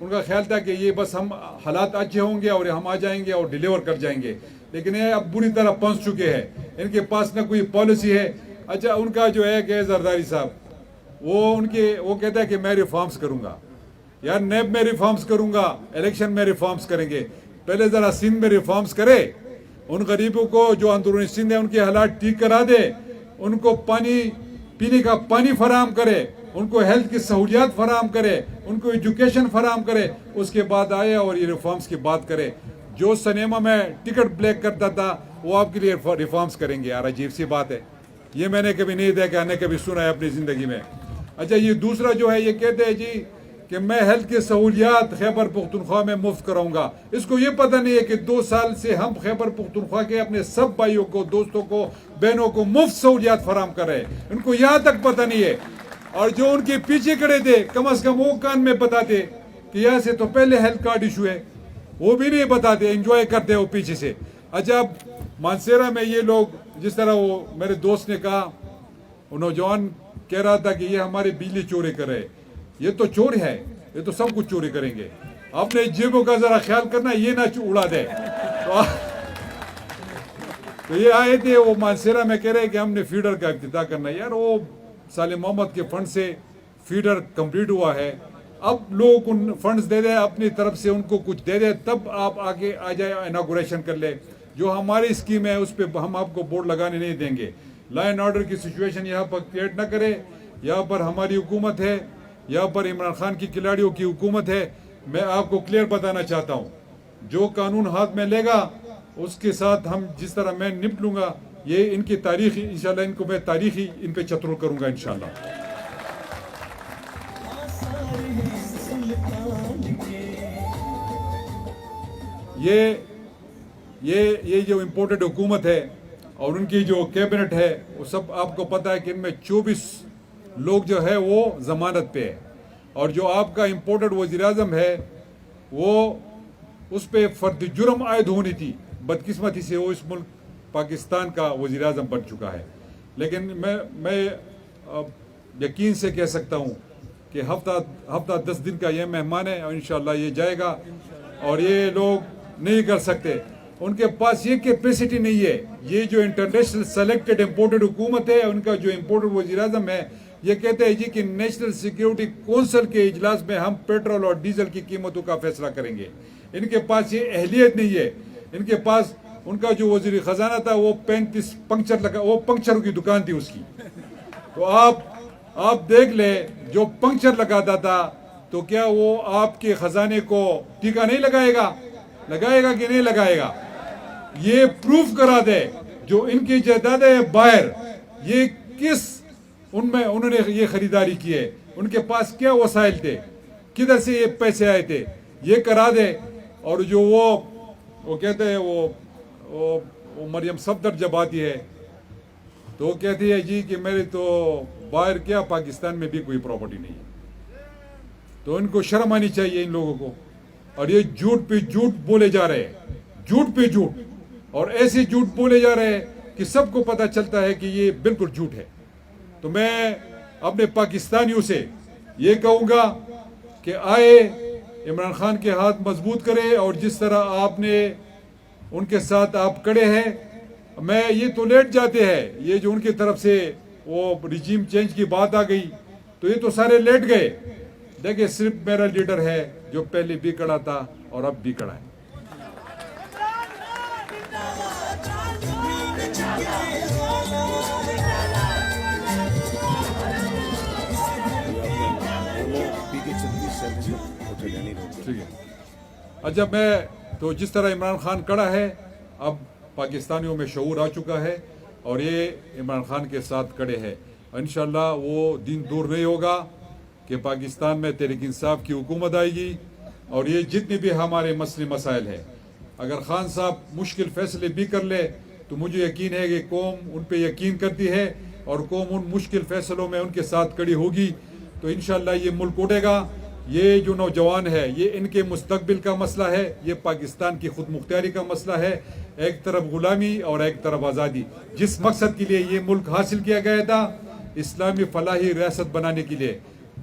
ان کا خیال تھا کہ یہ بس ہم حالات اچھے ہوں گے اور ہم آ جائیں گے اور ڈیلیور کر جائیں گے، لیکن یہ اب بری طرح پھنس چکے ہیں، ان کے پاس نہ کوئی پالیسی ہے۔ اچھا ان کا جو ہے کہ زرداری صاحب وہ کہتا ہے کہ میں ریفارمز کروں گا، یار نیب میں ریفارمز کروں گا، الیکشن میں ریفارمز کریں گے، پہلے ذرا سندھ میں ریفارمز کرے، ان غریبوں کو جو اندرونی سندھ ہے ان کے حالات ٹھیک کرا دے، ان کو پانی پینے کا پانی فراہم کرے، ان کو ہیلتھ کی سہولیات فراہم کرے، ان کو ایجوکیشن فراہم کرے، اس کے بعد آئے اور یہ ریفارمز کی بات کرے۔ جو سنیما میں ٹکٹ بلیک کرتا تھا وہ آپ کے لیے ریفارمز کریں گے، یار عجیب سی بات ہے، یہ میں نے کبھی نہیں دیکھا، نہ کبھی سنا ہے اپنی زندگی میں۔ اچھا یہ دوسرا جو ہے، یہ کہتے ہیں جی کہ میں ہیلتھ کی سہولیات خیبر پختونخوا میں مفت کراؤں گا۔ اس کو یہ پتہ نہیں ہے کہ 2 سال سے ہم خیبر پختونخوا کے اپنے سب بھائیوں کو، دوستوں کو، بہنوں کو مفت سہولیات فراہم کر رہے ہیں، ان کو یہاں تک پتہ نہیں ہے۔ اور جو ان کے پیچھے کھڑے تھے کم از کم وہ کان میں بتاتے کہ یہاں سے تو پہلے ہیلتھ کارڈ ایشو ہے، وہ بھی نہیں بتاتے، انجوائے کرتے وہ پیچھے سے۔ اچھا اب مانسیرا میں یہ لوگ، جس طرح وہ میرے دوست نے کہا، وہ نوجوان کہہ رہا تھا کہ یہ ہمارے بجلی چوری کر رہے، یہ تو چور ہے، یہ تو سب کچھ چوری کریں گے، اپنے جیبوں کا ذرا خیال کرنا، یہ نہ اڑا دے۔ تو یہ آئے تھے وہ مانسیرا میں کہہ رہے کہ ہم نے فیڈر کا افتتاح کرنا ہے، یار وہ سالم محمد کے فنڈ سے فیڈر کمپلیٹ ہوا ہے، اب لوگ ان فنڈز دے دیں اپنی طرف سے، ان کو کچھ دے دیں، تب آپ آگے آ جائے اناگوریشن کر لے۔ جو ہماری اسکیم ہے اس پہ ہم آپ کو بورڈ لگانے نہیں دیں گے۔ لا اینڈ آرڈر کی سچویشن یہاں پر کریٹ نہ کرے، یہاں پر ہماری حکومت ہے، یہاں پر عمران خان کی کھلاڑیوں کی حکومت ہے۔ میں آپ کو کلیئر بتانا چاہتا ہوں، جو قانون ہاتھ میں لے گا اس کے ساتھ ہم جس طرح میں نپٹ لوں گا، یہ ان کی تاریخی انشاءاللہ، ان کو میں تاریخی ان پہ چتر کروں گا انشاءاللہ۔ یہ جو امپورٹڈ حکومت ہے اور ان کی جو کیبنٹ ہے، وہ سب آپ کو پتہ ہے کہ ان میں 24 لوگ جو ہے وہ ضمانت پہ ہے، اور جو آپ کا امپورٹڈ وزیر اعظم ہے وہ اس پہ فرد جرم عائد ہونی تھی، بدقسمتی سے وہ اس ملک پاکستان کا وزیر اعظم بن چکا ہے۔ لیکن میں یقین سے کہہ سکتا ہوں کہ ہفتہ 10 دن کا یہ مہمان ہے، اور انشاءاللہ یہ جائے گا، اور یہ لوگ نہیں کر سکتے، ان کے پاس یہ کیپیسٹی نہیں ہے۔ یہ جو انٹرنیشنل سلیکٹڈ امپورٹڈ حکومت ہے، ان کا جو امپورٹڈ وزیر اعظم ہے، یہ کہتے ہیں جی کہ نیشنل سیکیورٹی کونسل کے اجلاس میں ہم پیٹرول اور ڈیزل کی قیمتوں کا فیصلہ کریں گے۔ ان کے پاس یہ اہلیت نہیں ہے۔ ان کے پاس، ان کا جو وزیر خزانہ تھا وہ 35 پنکچر لگا، وہ پنکچروں کی دکان تھی اس کی، تو آپ دیکھ لیں، جو پنکچر لگاتا تھا تو کیا وہ آپ کے خزانے کو ٹیکا نہیں لگائے گا کہ نہیں لگائے گا؟ یہ پروف کرا دے جو ان کی جائیداد ہے باہر، یہ انہوں نے یہ خریداری کی ہے، ان کے پاس کیا وسائل تھے، کدھر سے یہ پیسے آئے تھے، یہ کرا دے۔ اور جو وہ کہتے ہیں وہ مریم صفدر جب آتی ہے تو وہ کہتی ہے جی کہ میری تو باہر کیا پاکستان میں بھی کوئی پراپرٹی نہیں ہے، تو ان کو شرم آنی چاہیے ان لوگوں کو۔ اور یہ جھوٹ پہ جھوٹ بولے جا رہے ہیں، جھوٹ پہ جھوٹ، اور ایسے جھوٹ بولے جا رہے ہیں کہ سب کو پتہ چلتا ہے کہ یہ بالکل جھوٹ ہے۔ تو میں اپنے پاکستانیوں سے یہ کہوں گا کہ آئے عمران خان کے ہاتھ مضبوط کرے، اور جس طرح آپ نے ان کے ساتھ آپ کڑے ہیں، میں یہ تو لیٹ جاتے ہیں، یہ جو ان کی طرف سے وہ ریجیم چینج کی بات آ گئی تو یہ تو سارے لیٹ گئے۔ دیکھیں صرف میرا لیڈر ہے جو پہلے بھی کڑا تھا اور اب بھی کڑا ہے۔ ٹھیک ہے، اچھا تو جس طرح عمران خان کڑا ہے، اب پاکستانیوں میں شعور آ چکا ہے اور یہ عمران خان کے ساتھ کڑے ہیں۔ انشاءاللہ وہ دن دور نہیں ہوگا کہ پاکستان میں تحریک انصاف کی حکومت آئے گی، اور یہ جتنے بھی ہمارے مسئلے مسائل ہیں، اگر خان صاحب مشکل فیصلے بھی کر لے تو مجھے یقین ہے کہ قوم ان پہ یقین کرتی ہے، اور قوم ان مشکل فیصلوں میں ان کے ساتھ کڑی ہوگی، تو انشاءاللہ یہ ملک اٹھے گا۔ یہ جو نوجوان ہے، یہ ان کے مستقبل کا مسئلہ ہے، یہ پاکستان کی خود مختاری کا مسئلہ ہے، ایک طرف غلامی اور ایک طرف آزادی۔ جس مقصد کے لیے یہ ملک حاصل کیا گیا تھا، اسلامی فلاحی ریاست بنانے کے لیے،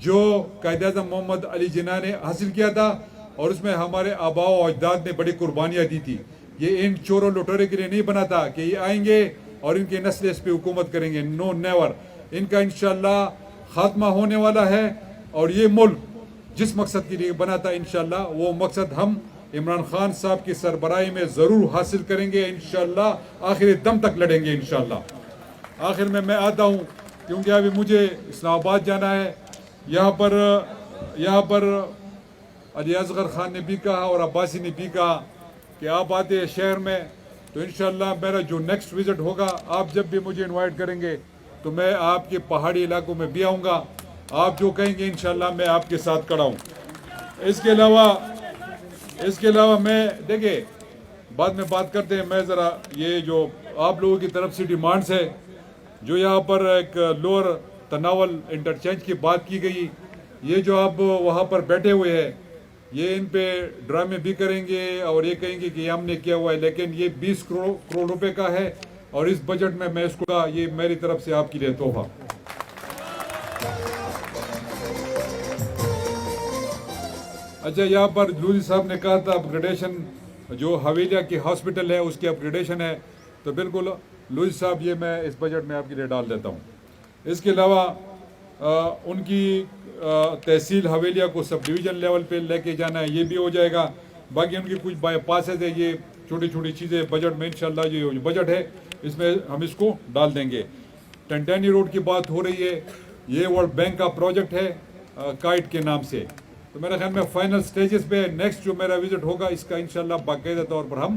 جو قائد اعظم محمد علی جناح نے حاصل کیا تھا اور اس میں ہمارے آباء و اجداد نے بڑی قربانیاں دی تھی. یہ ان چوروں لٹورے کے لیے نہیں بنا تھا کہ یہ آئیں گے اور ان کی نسلیں اس پہ حکومت کریں گے. نو نیور. ان کا انشاءاللہ خاتمہ ہونے والا ہے اور یہ ملک جس مقصد کے لیے بنا تھا انشاءاللہ وہ مقصد ہم عمران خان صاحب کی سربراہی میں ضرور حاصل کریں گے انشاءاللہ. آخر دم تک لڑیں گے انشاءاللہ. آخر میں آتا ہوں کیونکہ ابھی مجھے اسلام آباد جانا ہے. یہاں پر علی اصغر خان نے بھی کہا اور عباسی نے بھی کہا کہ آپ آتے ہیں شہر میں تو انشاءاللہ میرا جو نیکسٹ وزٹ ہوگا آپ جب بھی مجھے انوائٹ کریں گے تو میں آپ کے پہاڑی علاقوں میں بھی آؤں گا. آپ جو کہیں گے انشاءاللہ میں آپ کے ساتھ کھڑا ہوں. اس کے علاوہ میں دیکھیں بعد میں بات کرتے ہیں. میں ذرا یہ جو آپ لوگوں کی طرف سے ڈیمانڈز ہے جو یہاں پر ایک لوور تناول انٹرچینج کی بات کی گئی, یہ جو آپ وہاں پر بیٹھے ہوئے ہیں یہ ان پہ ڈرامے بھی کریں گے اور یہ کہیں گے کہ یہ ہم نے کیا ہوا ہے, لیکن یہ 20 کروڑ روپے کا ہے اور اس بجٹ میں اس کو یہ میری طرف سے آپ کے لیے تحفہ. اچھا, یہاں پر لودھی صاحب نے کہا تھا اپگریڈیشن جو حویلیہ کی ہاسپٹل ہے اس کی اپگریڈیشن ہے, تو بالکل لودھی صاحب یہ میں اس بجٹ میں آپ کے لیے ڈال دیتا ہوں. اس کے علاوہ ان کی تحصیل حویلیہ کو سب ڈویژن لیول پہ لے کے جانا ہے, یہ بھی ہو جائے گا. باقی ان کی کچھ بائی پاسز ہے, یہ چھوٹی چھوٹی چیزیں بجٹ میں انشاءاللہ جو بجٹ ہے اس میں ہم اس کو ڈال دیں گے. ٹنٹینی روڈ کی بات ہو رہی ہے, یہ ورلڈ بینک کا پروجیکٹ ہے کائٹ کے نام سے, تو میرے خیال میں فائنل سٹیجز پہ نیکسٹ جو میرا وزٹ ہوگا اس کا انشاءاللہ باقاعدہ طور پر ہم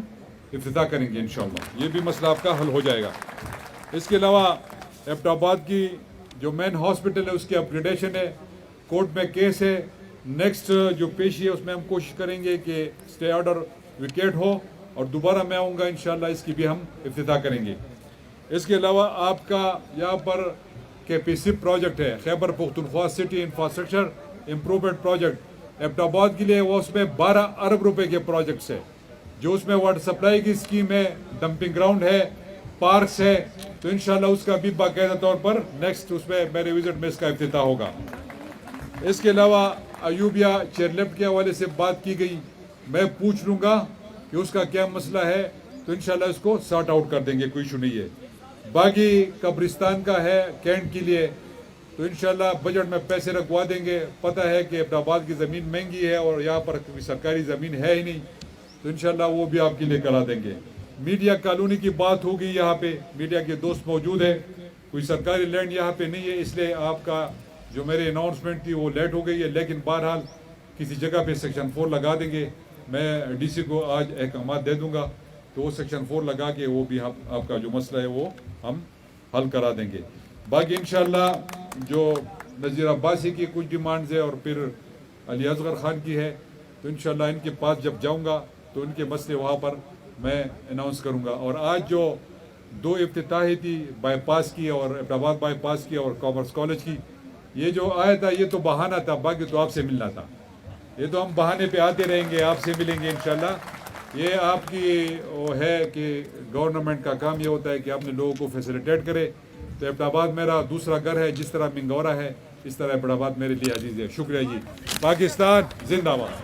افتتاح کریں گے انشاءاللہ. یہ بھی مسئلہ آپ کا حل ہو جائے گا. اس کے علاوہ ایبٹ آباد کی جو مین ہاسپٹل ہے اس کی اپگریڈیشن ہے, کورٹ میں کیس ہے, نیکسٹ جو پیشی ہے اس میں ہم کوشش کریں گے کہ اسٹے آرڈر ویکیٹ ہو اور دوبارہ میں آؤں گا انشاءاللہ, اس کی بھی ہم افتتاح کریں گے. اس کے علاوہ آپ کا یہاں پر KPC پروجیکٹ ہے, Khyber Pakhtunkhwa city infrastructure improvement project, Abbottabad کے لیے وہ اس میں 12 ارب روپے کے پروجیکٹس ہے, جو اس میں واٹر سپلائی کی اسکیم ہے, ڈمپنگ گراؤنڈ ہے, پارکس ہے, تو انشاءاللہ اس کا بھی باقاعدہ طور پر نیکسٹ اس میں میرے وزٹ میں اس کا افتتاح ہوگا. اس کے علاوہ ایوبیہ چیئر لفٹ کے حوالے سے بات کی گئی, میں پوچھ لوں گا کہ اس کا کیا مسئلہ ہے, تو انشاءاللہ اس کو سارٹ آؤٹ کر دیں گے, کوئی ایشو نہیں ہے. باقی قبرستان کا ہے کینٹ کے لیے, تو انشاءاللہ بجٹ میں پیسے رکھوا دیں گے. پتہ ہے کہ ایبٹ آباد کی زمین مہنگی ہے اور یہاں پر کوئی سرکاری زمین ہے ہی نہیں, تو انشاءاللہ وہ بھی آپ کے لیے کرا دیں گے. میڈیا کالونی کی بات ہوگی, یہاں پہ میڈیا کے دوست موجود ہیں, کوئی سرکاری لینڈ یہاں پہ نہیں ہے, اس لیے آپ کا جو میری اناؤنسمنٹ تھی وہ لیٹ ہو گئی ہے, لیکن بہرحال کسی جگہ پہ سیکشن 4 لگا دیں گے. میں DC کو آج احکامات دے دوں گا تو وہ سیکشن 4 لگا کے وہ بھی آپ کا جو مسئلہ ہے وہ ہم حل کرا دیں گے. باقی انشاءاللہ جو نذیر عباسی کی کچھ ڈیمانڈز ہے اور پھر علی اصغر خان کی ہے, تو انشاءاللہ ان کے پاس جب جاؤں گا تو ان کے مسئلے وہاں پر میں اناؤنس کروں گا. اور آج جو 2 افتتاحی تھی بائی پاس کی اور ایبٹ آباد بائی پاس کی اور کامرس کالج کی, یہ جو آیا تھا یہ تو بہانہ تھا, باقی تو آپ سے ملنا تھا. یہ تو ہم بہانے پہ آتے رہیں گے, آپ سے ملیں گے انشاءاللہ. یہ آپ کی وہ ہے کہ گورنمنٹ کا کام یہ ہوتا ہے کہ اپنے لوگوں کو فیسیلیٹیٹ کرے. تو ایبٹ آباد میرا دوسرا گھر ہے, جس طرح منگورا ہے اس طرح ایبٹ آباد میرے لیے عزیز ہے. شکریہ جی. پاکستان زندہ باد.